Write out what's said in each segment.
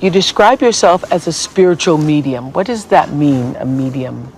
You describe yourself as a spiritual medium. What does that mean, a medium?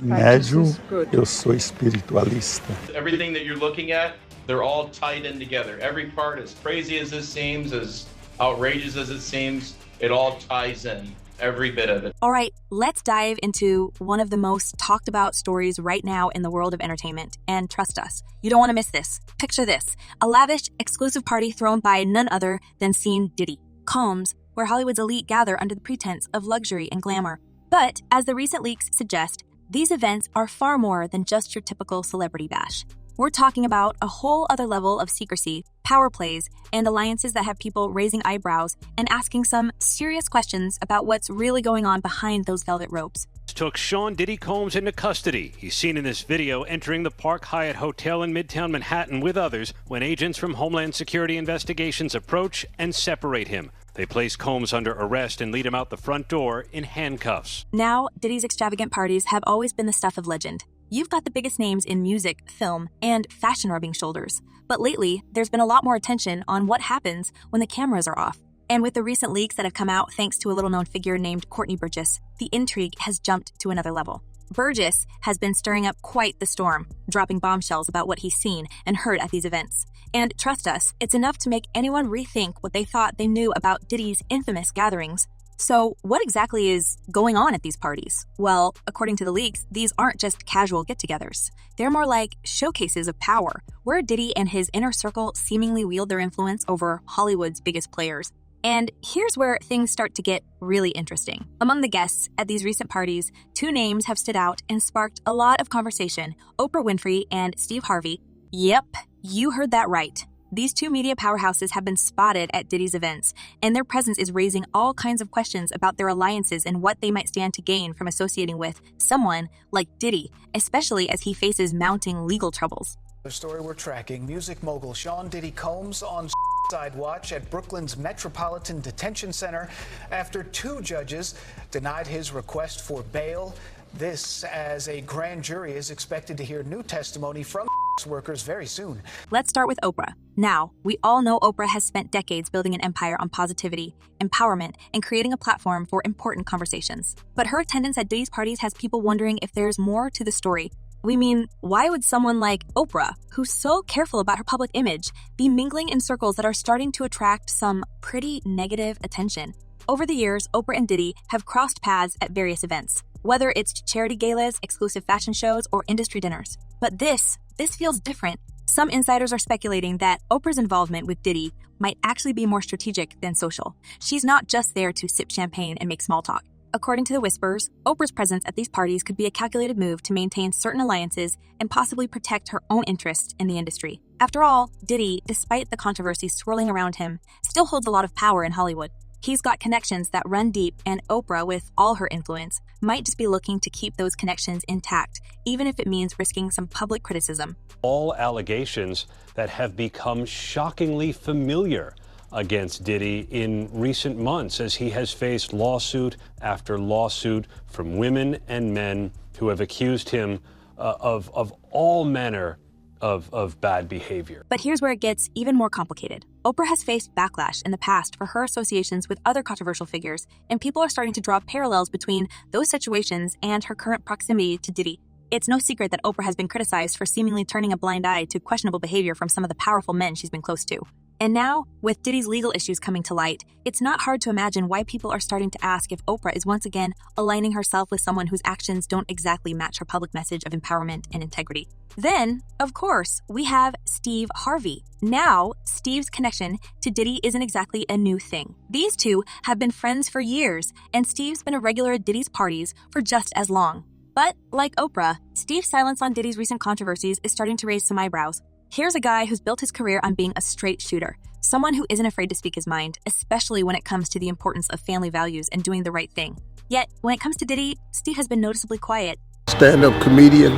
Médium, eu sou espiritualista. Everything that you're looking at, they're all tied in together. Every part, as crazy as this seems, as outrageous as it seems, it all ties in, every bit of it. All right, let's dive into one of the most talked about stories right now in the world of entertainment. And trust us, you don't want to miss this. Picture this, a lavish, exclusive party thrown by none other than scene Diddy. Combs, where Hollywood's elite gather under the pretense of luxury and glamour. But, as the recent leaks suggest, these events are far more than just your typical celebrity bash. We're talking about a whole other level of secrecy, power plays, and alliances that have people raising eyebrows and asking some serious questions about what's really going on behind those velvet ropes. Took Sean Diddy Combs into custody. He's seen in this video entering the Park Hyatt Hotel in Midtown Manhattan with others when agents from Homeland Security Investigations approach and separate him. They place Combs under arrest and lead him out the front door in handcuffs. Now, Diddy's extravagant parties have always been the stuff of legend. You've got the biggest names in music, film, and fashion rubbing shoulders. But lately, there's been a lot more attention on what happens when the cameras are off. And with the recent leaks that have come out thanks to a little-known figure named Courtney Burgess, the intrigue has jumped to another level. Burgess has been stirring up quite the storm, dropping bombshells about what he's seen and heard at these events. And trust us, it's enough to make anyone rethink what they thought they knew about Diddy's infamous gatherings. So, what exactly is going on at these parties? Well, according to the leaks, these aren't just casual get-togethers. They're more like showcases of power, where Diddy and his inner circle seemingly wield their influence over Hollywood's biggest players. And here's where things start to get really interesting. Among the guests at these recent parties, two names have stood out and sparked a lot of conversation: Oprah Winfrey and Steve Harvey. Yep, you heard that right. These two media powerhouses have been spotted at Diddy's events, and their presence is raising all kinds of questions about their alliances and what they might stand to gain from associating with someone like Diddy, especially as he faces mounting legal troubles. The story we're tracking, music mogul Sean Diddy Combs on side watch at Brooklyn's Metropolitan Detention Center after two judges denied his request for bail. This as a grand jury is expected to hear new testimony from workers very soon. Let's start with Oprah. Now, we all know Oprah has spent decades building an empire on positivity, empowerment, and creating a platform for important conversations. But her attendance at Diddy's parties has people wondering if there's more to the story. We mean, why would someone like Oprah, who's so careful about her public image, be mingling in circles that are starting to attract some pretty negative attention? Over the years, Oprah and Diddy have crossed paths at various events, whether it's charity galas, exclusive fashion shows, or industry dinners. But this feels different. Some insiders are speculating that Oprah's involvement with Diddy might actually be more strategic than social. She's not just there to sip champagne and make small talk. According to the whispers, Oprah's presence at these parties could be a calculated move to maintain certain alliances and possibly protect her own interests in the industry. After all, Diddy, despite the controversy swirling around him, still holds a lot of power in Hollywood. He's got connections that run deep, and Oprah, with all her influence, might just be looking to keep those connections intact, even if it means risking some public criticism. All allegations that have become shockingly familiar against Diddy in recent months as he has faced lawsuit after lawsuit from women and men who have accused him of all manner of bad behavior. But here's where it gets even more complicated. Oprah has faced backlash in the past for her associations with other controversial figures, and people are starting to draw parallels between those situations and her current proximity to Diddy. It's no secret that Oprah has been criticized for seemingly turning a blind eye to questionable behavior from some of the powerful men she's been close to. And now, with Diddy's legal issues coming to light, it's not hard to imagine why people are starting to ask if Oprah is once again aligning herself with someone whose actions don't exactly match her public message of empowerment and integrity. Then, of course, we have Steve Harvey. Now, Steve's connection to Diddy isn't exactly a new thing. These two have been friends for years, and Steve's been a regular at Diddy's parties for just as long. But, like Oprah, Steve's silence on Diddy's recent controversies is starting to raise some eyebrows. Here's a guy who's built his career on being a straight shooter, someone who isn't afraid to speak his mind, especially when it comes to the importance of family values and doing the right thing. Yet, when it comes to Diddy, Steve has been noticeably quiet. Stand-up comedian,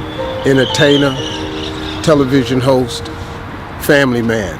entertainer, television host, family man.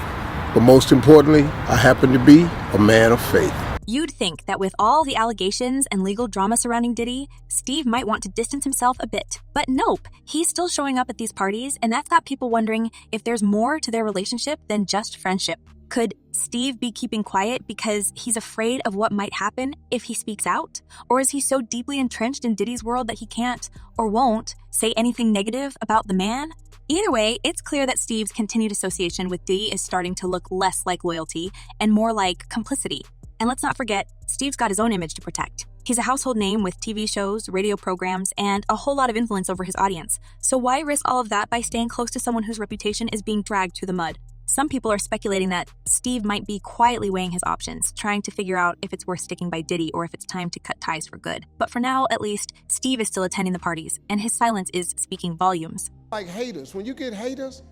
But most importantly, I happen to be a man of faith. You'd think that with all the allegations and legal drama surrounding Diddy, Steve might want to distance himself a bit. But nope, he's still showing up at these parties, and that's got people wondering if there's more to their relationship than just friendship. Could Steve be keeping quiet because he's afraid of what might happen if he speaks out? Or is he so deeply entrenched in Diddy's world that he can't or won't say anything negative about the man? Either way, it's clear that Steve's continued association with Diddy is starting to look less like loyalty and more like complicity. And let's not forget, Steve's got his own image to protect. He's a household name with TV shows, radio programs, and a whole lot of influence over his audience. So why risk all of that by staying close to someone whose reputation is being dragged through the mud? Some people are speculating that Steve might be quietly weighing his options, trying to figure out if it's worth sticking by Diddy or if it's time to cut ties for good. But for now, at least, Steve is still attending the parties, and his silence is speaking volumes. Like haters, when you get haters,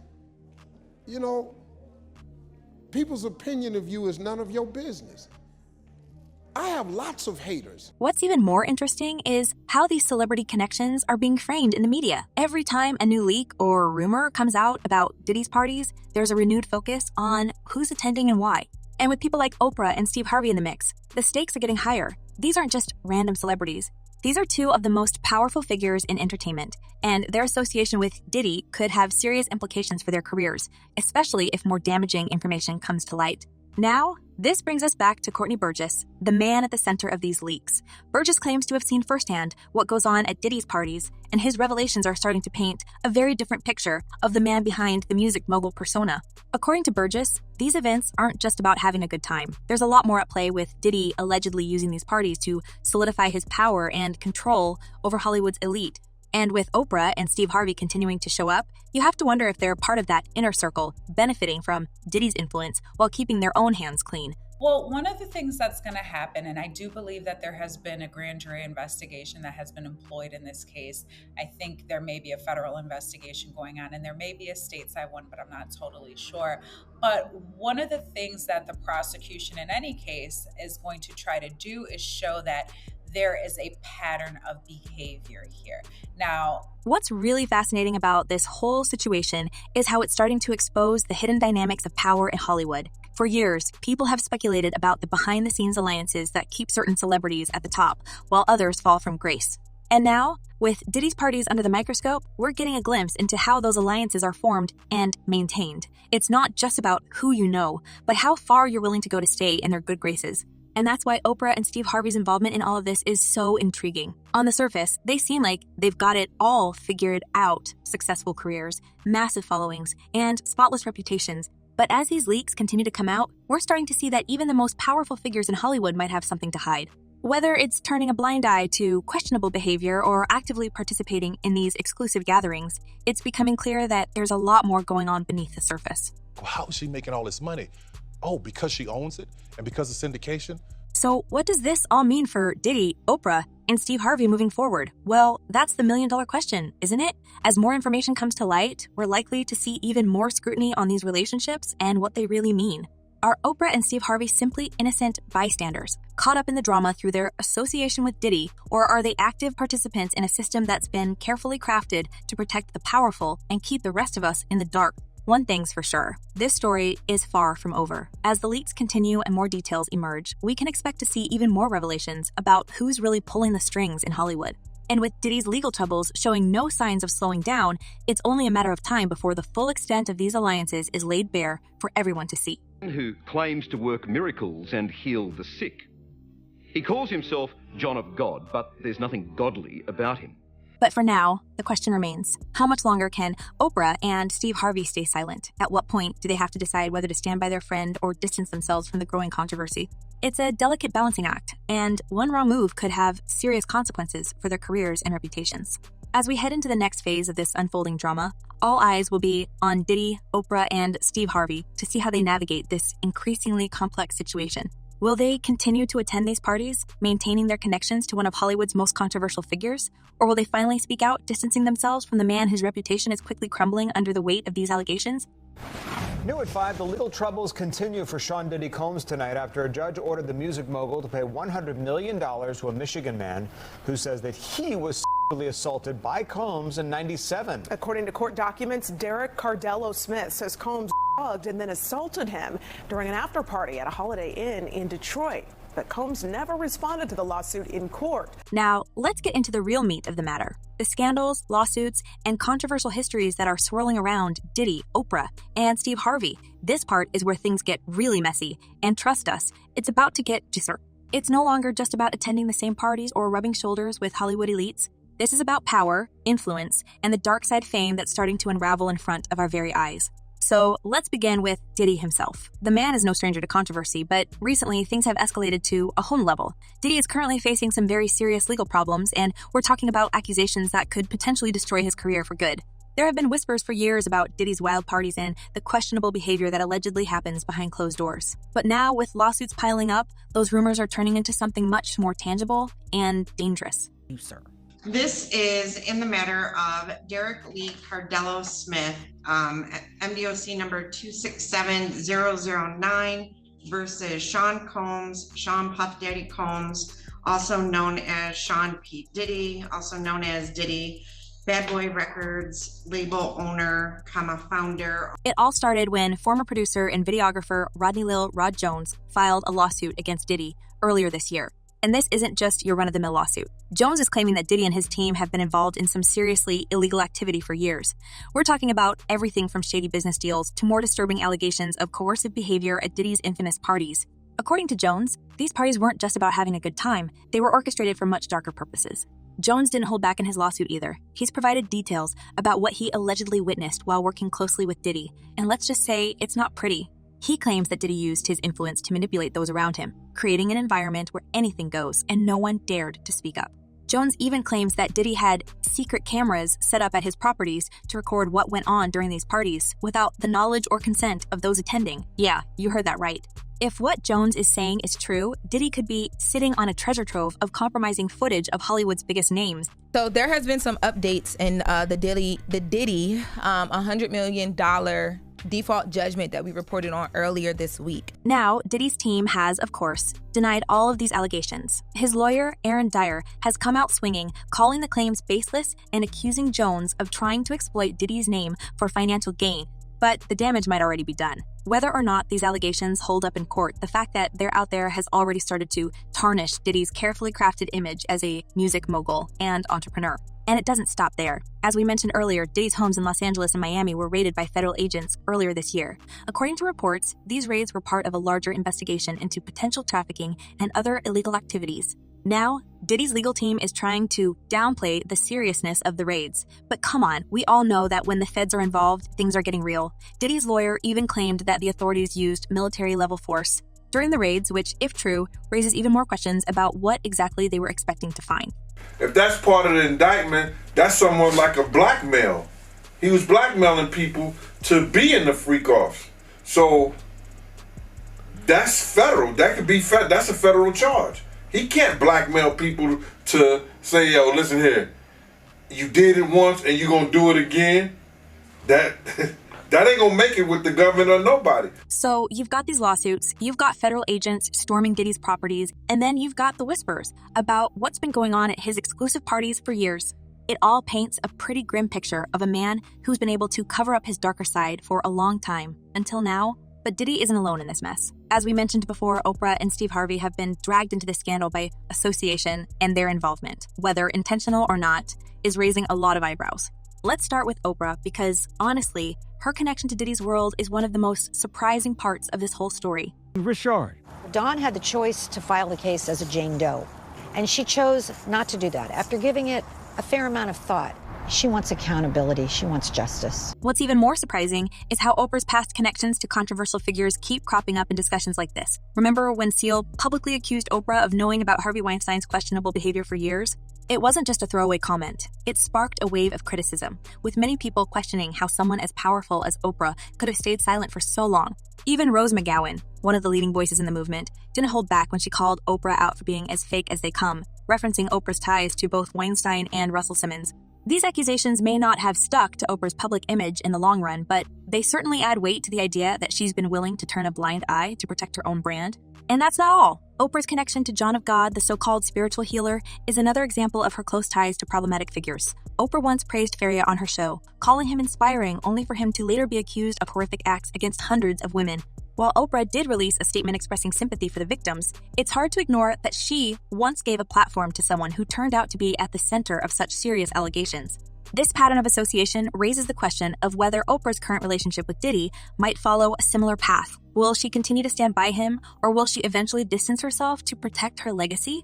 you know, people's opinion of you is none of your business. I have lots of haters. What's even more interesting is how these celebrity connections are being framed in the media. Every time a new leak or rumor comes out about Diddy's parties, there's a renewed focus on who's attending and why. And with people like Oprah and Steve Harvey in the mix, the stakes are getting higher. These aren't just random celebrities. These are two of the most powerful figures in entertainment, and their association with Diddy could have serious implications for their careers, especially if more damaging information comes to light. Now, this brings us back to Courtney Burgess, the man at the center of these leaks. Burgess claims to have seen firsthand what goes on at Diddy's parties, and his revelations are starting to paint a very different picture of the man behind the music mogul persona. According to Burgess, these events aren't just about having a good time. There's a lot more at play, with Diddy allegedly using these parties to solidify his power and control over Hollywood's elite. And with Oprah and Steve Harvey continuing to show up, you have to wonder if they're part of that inner circle, benefiting from Diddy's influence while keeping their own hands clean. Well, one of the things that's going to happen, and I do believe that there has been a grand jury investigation that has been employed in this case. I think there may be a federal investigation going on, and there may be a stateside one, but I'm not totally sure. But one of the things that the prosecution in any case is going to try to do is show that there is a pattern of behavior here. Now, what's really fascinating about this whole situation is how it's starting to expose the hidden dynamics of power in Hollywood. For years, people have speculated about the behind-the-scenes alliances that keep certain celebrities at the top, while others fall from grace. And now, with Diddy's parties under the microscope, we're getting a glimpse into how those alliances are formed and maintained. It's not just about who you know, but how far you're willing to go to stay in their good graces. And that's why Oprah and Steve Harvey's involvement in all of this is so intriguing. On the surface, they seem like they've got it all figured out: successful careers, massive followings, and spotless reputations. But as these leaks continue to come out, we're starting to see that even the most powerful figures in Hollywood might have something to hide. Whether it's turning a blind eye to questionable behavior or actively participating in these exclusive gatherings, it's becoming clear that there's a lot more going on beneath the surface. How is she making all this money? Oh, because she owns it and because of syndication? So what does this all mean for Diddy, Oprah, and Steve Harvey moving forward? Well, that's the million-dollar question, isn't it? As more information comes to light, we're likely to see even more scrutiny on these relationships and what they really mean. Are Oprah and Steve Harvey simply innocent bystanders, caught up in the drama through their association with Diddy, or are they active participants in a system that's been carefully crafted to protect the powerful and keep the rest of us in the dark? One thing's for sure, this story is far from over. As the leaks continue and more details emerge, we can expect to see even more revelations about who's really pulling the strings in Hollywood. And with Diddy's legal troubles showing no signs of slowing down, it's only a matter of time before the full extent of these alliances is laid bare for everyone to see. Who claims to work miracles and heal the sick. He calls himself John of God, but there's nothing godly about him. But for now, the question remains, how much longer can Oprah and Steve Harvey stay silent? At what point do they have to decide whether to stand by their friend or distance themselves from the growing controversy? It's a delicate balancing act, and one wrong move could have serious consequences for their careers and reputations. As we head into the next phase of this unfolding drama, all eyes will be on Diddy, Oprah, and Steve Harvey to see how they navigate this increasingly complex situation. Will they continue to attend these parties, maintaining their connections to one of Hollywood's most controversial figures? Or will they finally speak out, distancing themselves from the man whose reputation is quickly crumbling under the weight of these allegations? New at 5, the legal troubles continue for Sean Diddy Combs tonight after a judge ordered the music mogul to pay $100 million to a Michigan man who says that he was sexually assaulted by Combs in '97. According to court documents, Derek Cardello Smith says Combs drugged and then assaulted him during an after party at a Holiday Inn in Detroit. But Combs never responded to the lawsuit in court. Now, let's get into the real meat of the matter. The scandals, lawsuits, and controversial histories that are swirling around Diddy, Oprah, and Steve Harvey. This part is where things get really messy. And trust us, it's about to get juicier. It's no longer just about attending the same parties or rubbing shoulders with Hollywood elites. This is about power, influence, and the dark side fame that's starting to unravel in front of our very eyes. So let's begin with Diddy himself. The man is no stranger to controversy, but recently things have escalated to a whole new level. Diddy is currently facing some very serious legal problems, and we're talking about accusations that could potentially destroy his career for good. There have been whispers for years about Diddy's wild parties and the questionable behavior that allegedly happens behind closed doors. But now, with lawsuits piling up, those rumors are turning into something much more tangible and dangerous. You, sir. This is in the matter of Derek Lee Cardello Smith, MDOC number 267009 versus Sean Combs, Sean Puff Daddy Combs, also known as Sean P. Diddy, also known as Diddy, Bad Boy Records, label owner, founder. It all started when former producer and videographer Rodney Lil Rod Jones filed a lawsuit against Diddy earlier this year. And this isn't just your run-of-the-mill lawsuit. Jones is claiming that Diddy and his team have been involved in some seriously illegal activity for years. We're talking about everything from shady business deals to more disturbing allegations of coercive behavior at Diddy's infamous parties. According to Jones, these parties weren't just about having a good time. They were orchestrated for much darker purposes. Jones didn't hold back in his lawsuit either. He's provided details about what he allegedly witnessed while working closely with Diddy. And let's just say it's not pretty. He claims that Diddy used his influence to manipulate those around him, creating an environment where anything goes and no one dared to speak up. Jones even claims that Diddy had secret cameras set up at his properties to record what went on during these parties without the knowledge or consent of those attending. Yeah, you heard that right. If what Jones is saying is true, Diddy could be sitting on a treasure trove of compromising footage of Hollywood's biggest names. So there has been some updates in the Diddy $100 million default judgment that we reported on earlier this week. Now, Diddy's team has, of course, denied all of these allegations. His lawyer, Aaron Dyer, has come out swinging, calling the claims baseless and accusing Jones of trying to exploit Diddy's name for financial gain. But the damage might already be done. Whether or not these allegations hold up in court, the fact that they're out there has already started to tarnish Diddy's carefully crafted image as a music mogul and entrepreneur. And it doesn't stop there. As we mentioned earlier, Diddy's homes in Los Angeles and Miami were raided by federal agents earlier this year. According to reports, these raids were part of a larger investigation into potential trafficking and other illegal activities. Now, Diddy's legal team is trying to downplay the seriousness of the raids. But come on, we all know that when the feds are involved, things are getting real. Diddy's lawyer even claimed that the authorities used military-level force during the raids, which, if true, raises even more questions about what exactly they were expecting to find. If that's part of the indictment, that's somewhat like a blackmail. He was blackmailing people to be in the freak-offs. So that's federal. That could be that's a federal charge. He can't blackmail people to say, yo, listen here, you did it once and you're going to do it again. That ain't going to make it with the government or nobody. So you've got these lawsuits, you've got federal agents storming Diddy's properties, and then you've got the whispers about what's been going on at his exclusive parties for years. It all paints a pretty grim picture of a man who's been able to cover up his darker side for a long time, until now. But Diddy isn't alone in this mess. As we mentioned before, Oprah and Steve Harvey have been dragged into this scandal by association, and their involvement, whether intentional or not, is raising a lot of eyebrows. Let's start with Oprah because, honestly, her connection to Diddy's world is one of the most surprising parts of this whole story. Richard. Dawn had the choice to file the case as a Jane Doe, and she chose not to do that. After giving it a fair amount of thought, she wants accountability. She wants justice. What's even more surprising is how Oprah's past connections to controversial figures keep cropping up in discussions like this. Remember when Seal publicly accused Oprah of knowing about Harvey Weinstein's questionable behavior for years? It wasn't just a throwaway comment. It sparked a wave of criticism, with many people questioning how someone as powerful as Oprah could have stayed silent for so long. Even Rose McGowan, one of the leading voices in the movement, didn't hold back when she called Oprah out for being as fake as they come, referencing Oprah's ties to both Weinstein and Russell Simmons. These accusations may not have stuck to Oprah's public image in the long run, but they certainly add weight to the idea that she's been willing to turn a blind eye to protect her own brand. And that's not all. Oprah's connection to John of God, the so-called spiritual healer, is another example of her close ties to problematic figures. Oprah once praised Faria on her show, calling him inspiring only for him to later be accused of horrific acts against hundreds of women. While Oprah did release a statement expressing sympathy for the victims, it's hard to ignore that she once gave a platform to someone who turned out to be at the center of such serious allegations. This pattern of association raises the question of whether Oprah's current relationship with Diddy might follow a similar path. Will she continue to stand by him, or will she eventually distance herself to protect her legacy?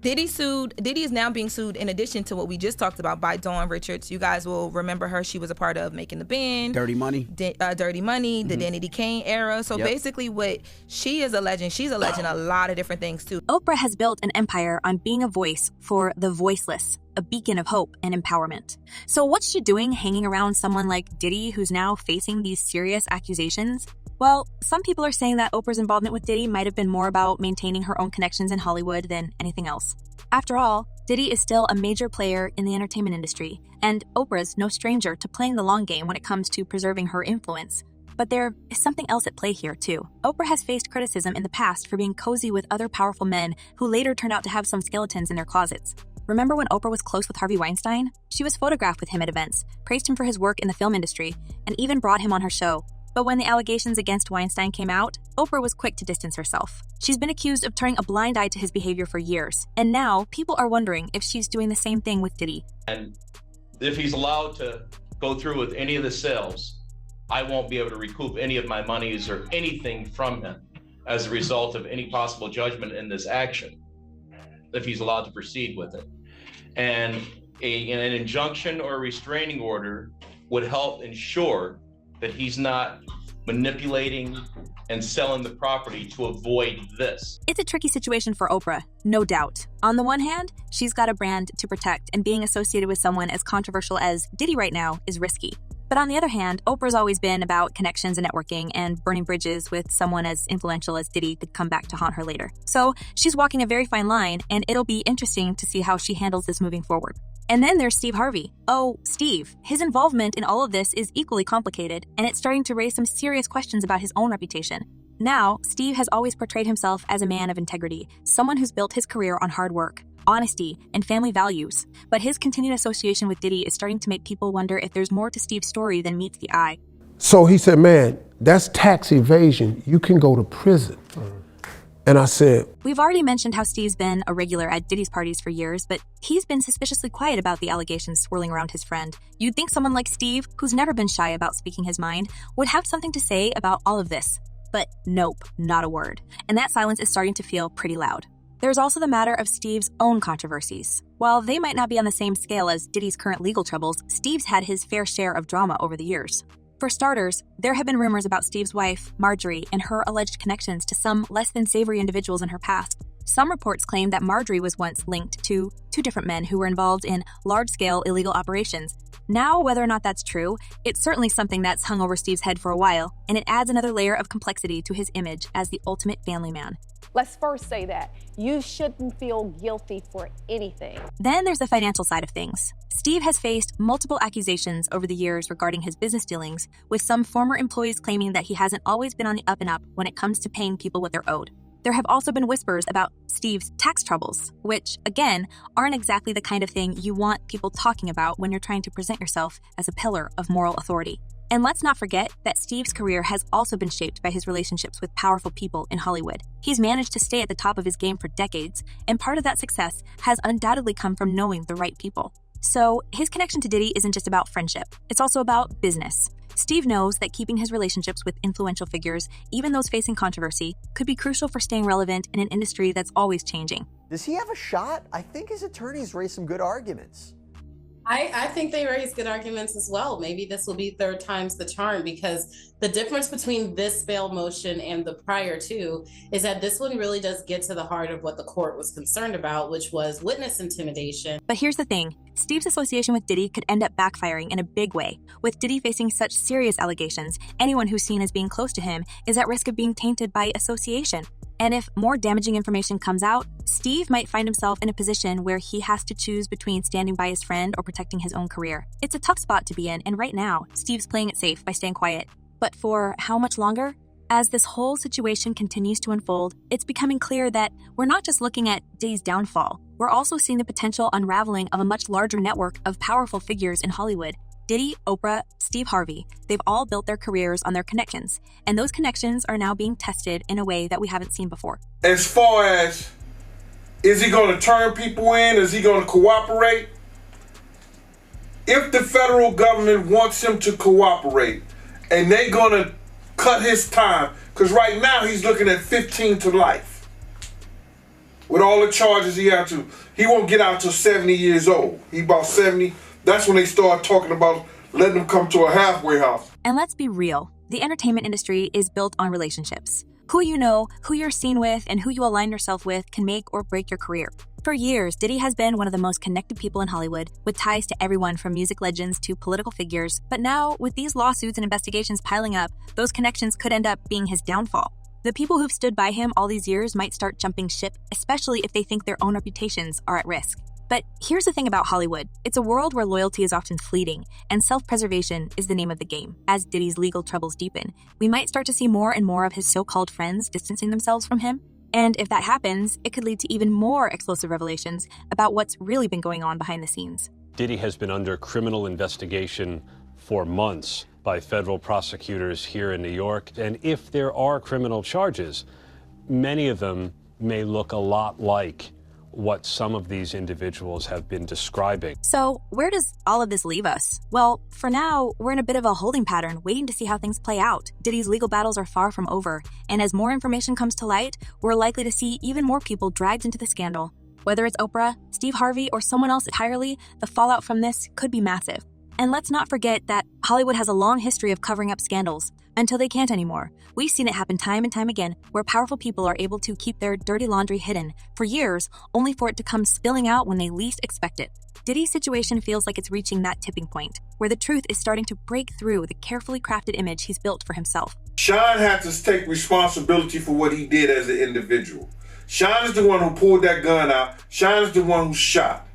Diddy is now being sued in addition to what we just talked about by Dawn Richards. You guys will remember her. She was a part of Making the Band. Dirty Money. Dirty Money, the Danny Kane era. So basically what she is alleging, she's alleging a lot of different things too. Oprah has built an empire on being a voice for the voiceless, a beacon of hope and empowerment. So what's she doing hanging around someone like Diddy, who's now facing these serious accusations? Well, some people are saying that Oprah's involvement with Diddy might have been more about maintaining her own connections in Hollywood than anything else. After all, Diddy is still a major player in the entertainment industry, and Oprah's no stranger to playing the long game when it comes to preserving her influence. But there is something else at play here, too. Oprah has faced criticism in the past for being cozy with other powerful men who later turned out to have some skeletons in their closets. Remember when Oprah was close with Harvey Weinstein? She was photographed with him at events, praised him for his work in the film industry, and even brought him on her show. But when the allegations against Weinstein came out, Oprah was quick to distance herself. She's been accused of turning a blind eye to his behavior for years, and now people are wondering if she's doing the same thing with Diddy. And if he's allowed to go through with any of the sales, I won't be able to recoup any of my monies or anything from him as a result of any possible judgment in this action, if he's allowed to proceed with it. And an injunction or a restraining order would help ensure that he's not manipulating and selling the property to avoid this. It's a tricky situation for Oprah, no doubt. On the one hand, she's got a brand to protect, and being associated with someone as controversial as Diddy right now is risky. But on the other hand, Oprah's always been about connections and networking, and burning bridges with someone as influential as Diddy could come back to haunt her later. So she's walking a very fine line, and it'll be interesting to see how she handles this moving forward. And then there's Steve Harvey. Oh, Steve. His involvement in all of this is equally complicated, and it's starting to raise some serious questions about his own reputation. Now, Steve has always portrayed himself as a man of integrity, someone who's built his career on hard work, honesty, and family values. But his continued association with Diddy is starting to make people wonder if there's more to Steve's story than meets the eye. So he said, man, that's tax evasion. You can go to prison. And I said, We've already mentioned how Steve's been a regular at Diddy's parties for years, but he's been suspiciously quiet about the allegations swirling around his friend. You'd think someone like Steve, who's never been shy about speaking his mind, would have something to say about all of this. But nope, not a word. And that silence is starting to feel pretty loud. There's also the matter of Steve's own controversies. While they might not be on the same scale as Diddy's current legal troubles, Steve's had his fair share of drama over the years. For starters, there have been rumors about Steve's wife, Marjorie, and her alleged connections to some less than savory individuals in her past. Some reports claim that Marjorie was once linked to two different men who were involved in large-scale illegal operations. Now, whether or not that's true, it's certainly something that's hung over Steve's head for a while, and it adds another layer of complexity to his image as the ultimate family man. Let's first say that you shouldn't feel guilty for anything. Then there's the financial side of things. Steve has faced multiple accusations over the years regarding his business dealings, with some former employees claiming that he hasn't always been on the up and up when it comes to paying people what they're owed. There have also been whispers about Steve's tax troubles, which, again, aren't exactly the kind of thing you want people talking about when you're trying to present yourself as a pillar of moral authority. And let's not forget that Steve's career has also been shaped by his relationships with powerful people in Hollywood. He's managed to stay at the top of his game for decades, and part of that success has undoubtedly come from knowing the right people. So his connection to Diddy isn't just about friendship, it's also about business. Steve knows that keeping his relationships with influential figures, even those facing controversy, could be crucial for staying relevant in an industry that's always changing. Does he have a shot? I think his attorneys raised some good arguments. I think they raise good arguments as well. Maybe this will be third time's the charm, because the difference between this bail motion and the prior two is that this one really does get to the heart of what the court was concerned about, which was witness intimidation. But here's the thing. Steve's association with Diddy could end up backfiring in a big way. With Diddy facing such serious allegations, anyone who's seen as being close to him is at risk of being tainted by association. And if more damaging information comes out, Steve might find himself in a position where he has to choose between standing by his friend or protecting his own career. It's a tough spot to be in, and right now, Steve's playing it safe by staying quiet. But for how much longer? As this whole situation continues to unfold, it's becoming clear that we're not just looking at Diddy's downfall, we're also seeing the potential unraveling of a much larger network of powerful figures in Hollywood. Diddy, Oprah, Steve Harvey, they've all built their careers on their connections, and those connections are now being tested in a way that we haven't seen before. As far as, is he going to turn people in? Is he going to cooperate? If the federal government wants him to cooperate and they're going to cut his time, because right now he's looking at 15 to life. With all the charges he had to, he won't get out till 70 years old. He about 70. That's when they start talking about letting him come to a halfway house. And let's be real, the entertainment industry is built on relationships. Who you know, who you're seen with, and who you align yourself with can make or break your career. For years, Diddy has been one of the most connected people in Hollywood, with ties to everyone from music legends to political figures. But now, with these lawsuits and investigations piling up, those connections could end up being his downfall. The people who've stood by him all these years might start jumping ship, especially if they think their own reputations are at risk. But here's the thing about Hollywood. It's a world where loyalty is often fleeting, and self-preservation is the name of the game. As Diddy's legal troubles deepen, we might start to see more and more of his so-called friends distancing themselves from him. And if that happens, it could lead to even more explosive revelations about what's really been going on behind the scenes. Diddy has been under criminal investigation for months by federal prosecutors here in New York. And if there are criminal charges, many of them may look a lot like what some of these individuals have been describing. So where does all of this leave us? Well, for now, we're in a bit of a holding pattern, waiting to see how things play out. Diddy's legal battles are far from over, and as more information comes to light, we're likely to see even more people dragged into the scandal. Whether it's Oprah, Steve Harvey, or someone else entirely, the fallout from this could be massive. And let's not forget that Hollywood has a long history of covering up scandals until they can't anymore. We've seen it happen time and time again, where powerful people are able to keep their dirty laundry hidden for years, only for it to come spilling out when they least expect it. Diddy's situation feels like it's reaching that tipping point, where the truth is starting to break through the carefully crafted image he's built for himself. Sean had to take responsibility for what he did as an individual. Sean is the one who pulled that gun out. Sean is the one who shot.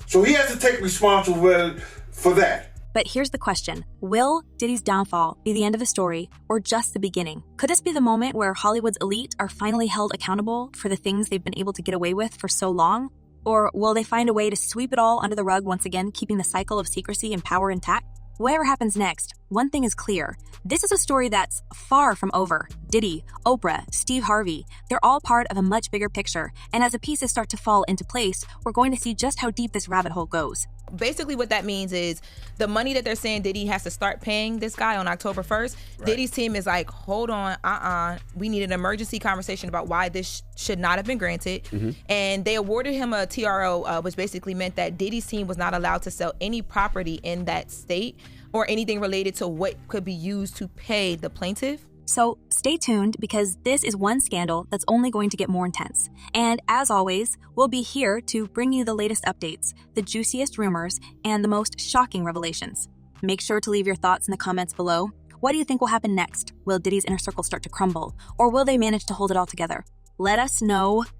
So he has to take responsibility for that. But here's the question. Will Diddy's downfall be the end of the story or just the beginning? Could this be the moment where Hollywood's elite are finally held accountable for the things they've been able to get away with for so long? Or will they find a way to sweep it all under the rug once again, keeping the cycle of secrecy and power intact? Whatever happens next, one thing is clear. This is a story that's far from over. Diddy, Oprah, Steve Harvey, they're all part of a much bigger picture. And as the pieces start to fall into place, we're going to see just how deep this rabbit hole goes. Basically what that means is the money that they're saying Diddy has to start paying this guy on October 1st, right. Diddy's team is like, hold on, we need an emergency conversation about why this should not have been granted. Mm-hmm. And they awarded him a TRO, which basically meant that Diddy's team was not allowed to sell any property in that state or anything related to what could be used to pay the plaintiff. So stay tuned, because this is one scandal that's only going to get more intense. And as always, we'll be here to bring you the latest updates, the juiciest rumors, and the most shocking revelations. Make sure to leave your thoughts in the comments below. What do you think will happen next? Will Diddy's inner circle start to crumble, or will they manage to hold it all together? Let us know